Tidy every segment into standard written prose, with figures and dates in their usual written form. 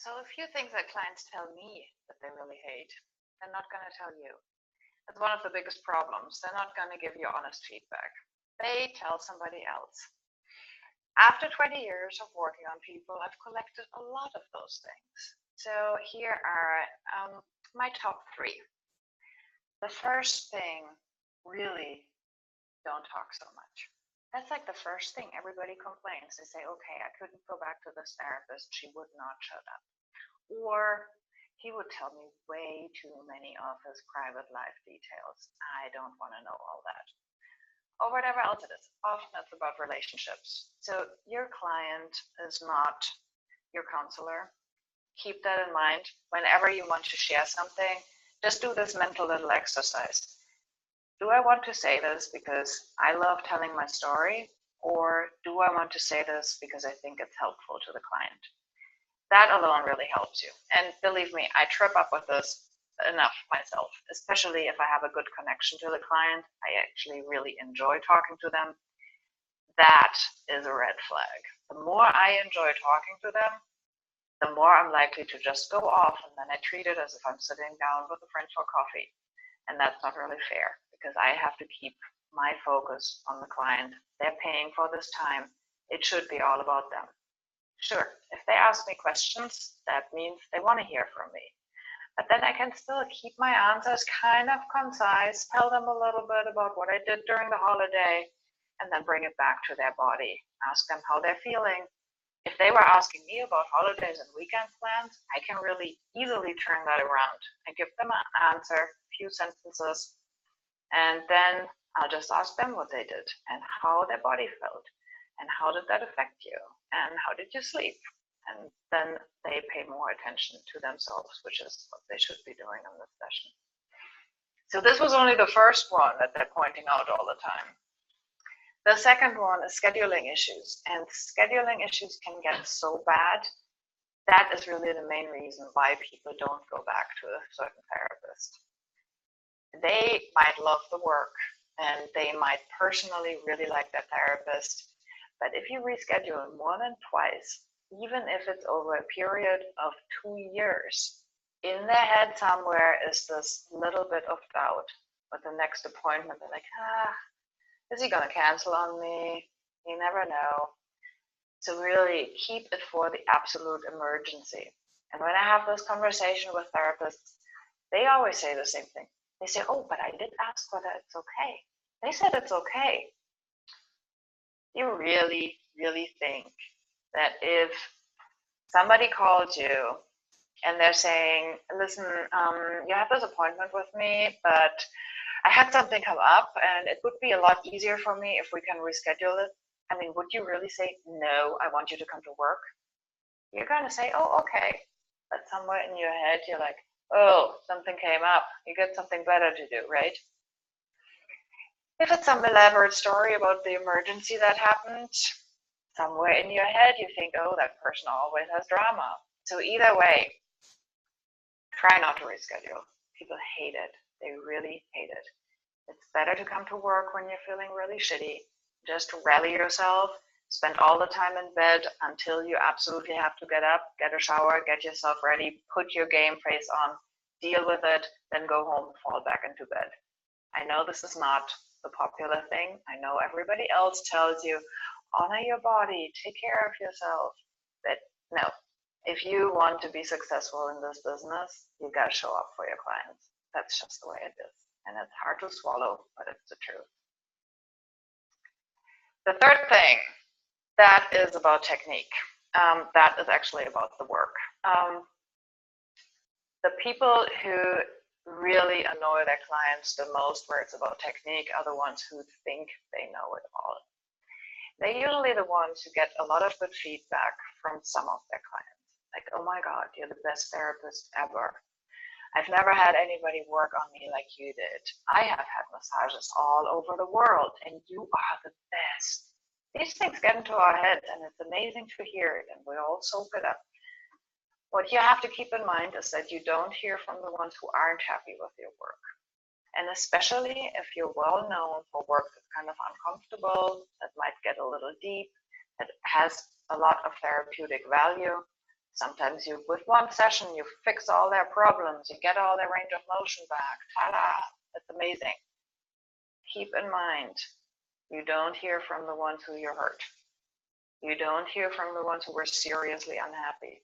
So a few things that clients tell me that they really hate, they're not going to tell you. That's one of the biggest problems. They're not going to give you honest feedback. They tell somebody else. After 20 years of working on people, I've collected a lot of those things. So here are my top 3. The first thing, really don't talk so much. That's like the first thing everybody complains. They say, okay, I couldn't go back to this therapist. She would not shut up. Or he would tell me way too many of his private life details. I don't want to know all that. Or whatever else it is. Often it's about relationships. So your client is not your counselor. Keep that in mind. Whenever you want to share something, just do this mental little exercise. Do I want to say this because I love telling my story? Or do I want to say this because I think it's helpful to the client? That alone really helps you. And believe me, I trip up with this enough myself, especially if I have a good connection to the client. I actually really enjoy talking to them. That is a red flag. The more I enjoy talking to them, the more I'm likely to just go off, and then I treat it as if I'm sitting down with a friend for coffee. And that's not really fair because I have to keep my focus on the client. They're paying for this time. It should be all about them. Sure, if they ask me questions, that means they want to hear from me. But then I can still keep my answers kind of concise, tell them a little bit about what I did during the holiday, and then bring it back to their body. Ask them how they're feeling. If they were asking me about holidays and weekend plans, I can really easily turn that around. I give them an answer, a few sentences, and then I'll just ask them what they did and how their body felt. And how did that affect you? And how did you sleep? And then they pay more attention to themselves, which is what they should be doing in this session. So this was only the first one that they're pointing out all the time. The second one is scheduling issues. And scheduling issues can get so bad. That is really the main reason why people don't go back to a certain therapist. They might love the work and they might personally really like their therapist. But if you reschedule more than twice, even if it's over a period of 2 years, in their head somewhere is this little bit of doubt with the next appointment. They're like, is he going to cancel on me? You never know. So really keep it for the absolute emergency. And when I have this conversation with therapists, they always say the same thing. They say, oh, but I did ask whether it's okay. They said it's okay. You really, really think that if somebody called you and they're saying, listen, you have this appointment with me, but I had something come up and it would be a lot easier for me if we can reschedule it. I mean, would you really say, no, I want you to come to work? You're going to say, oh, okay. But somewhere in your head, you're like, oh, something came up. You got something better to do, right? If it's some elaborate story about the emergency that happened, somewhere in your head you think, oh, that person always has drama. So either way, try not to reschedule. People hate it. They really hate it. It's better to come to work when you're feeling really shitty. Just rally yourself, spend all the time in bed until you absolutely have to get up, get a shower, get yourself ready, put your game face on, deal with it, then go home and fall back into bed. I know this is not the popular thing. I know everybody else tells you, honor your body, take care of yourself. But no, if you want to be successful in this business, you got to show up for your clients. That's just the way it is. And it's hard to swallow, but it's the truth. The third thing, that is about technique. That is actually about the work. The people who really annoy their clients the most where it's about technique are the ones who think they know it all. They're usually the ones who get a lot of good feedback from some of their clients. Like, oh my God, you're the best therapist ever. I've never had anybody work on me like you did. I have had massages all over the world and you are the best. These things get into our heads and it's amazing to hear it and we all soak it up. What you have to keep in mind is that you don't hear from the ones who aren't happy with your work. And especially if you're well known for work that's kind of uncomfortable, that might get a little deep, that has a lot of therapeutic value, Sometimes with one session, you fix all their problems, you get all their range of motion back. Ta-da! It's amazing. Keep in mind, you don't hear from the ones who you hurt. You don't hear from the ones who were seriously unhappy,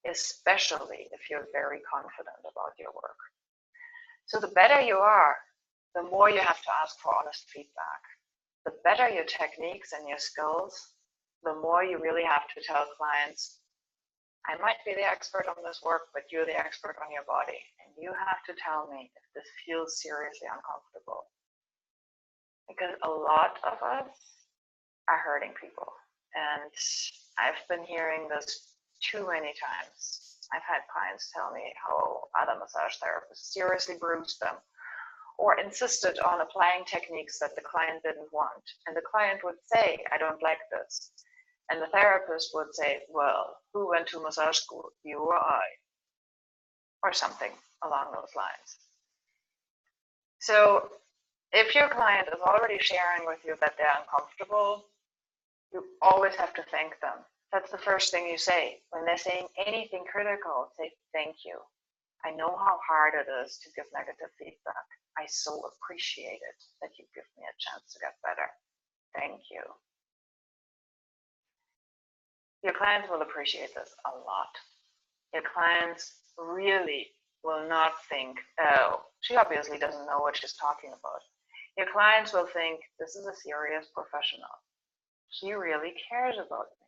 especially if you're very confident about your work. So the better you are, the more you have to ask for honest feedback. The better your techniques and your skills, the more you really have to tell clients, I might be the expert on this work, but you're the expert on your body. And you have to tell me if this feels seriously uncomfortable. Because a lot of us are hurting people. And I've been hearing this too many times. I've had clients tell me how other massage therapists seriously bruised them or insisted on applying techniques that the client didn't want. And the client would say, I don't like this. And the therapist would say, well, who went to massage school, you or I? Or something along those lines. So if your client is already sharing with you that they're uncomfortable, you always have to thank them. That's the first thing you say. When they're saying anything critical, say thank you. I know how hard it is to give negative feedback. I so appreciate it that you give me a chance to get better. Thank you. Your clients will appreciate this a lot. Your clients really will not think, oh, she obviously doesn't know what she's talking about. Your clients will think, this is a serious professional. He really cares about me.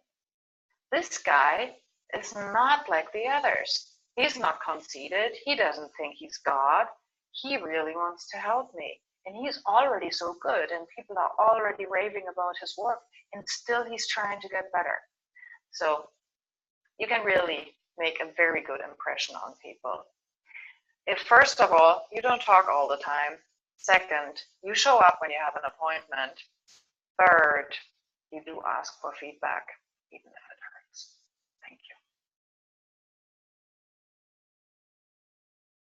This guy is not like the others. He's not conceited. He doesn't think he's God. He really wants to help me. And he's already so good, and people are already raving about his work, and still he's trying to get better. So you can really make a very good impression on people. If first of all, you don't talk all the time. Second, you show up when you have an appointment. Third, you do ask for feedback, even if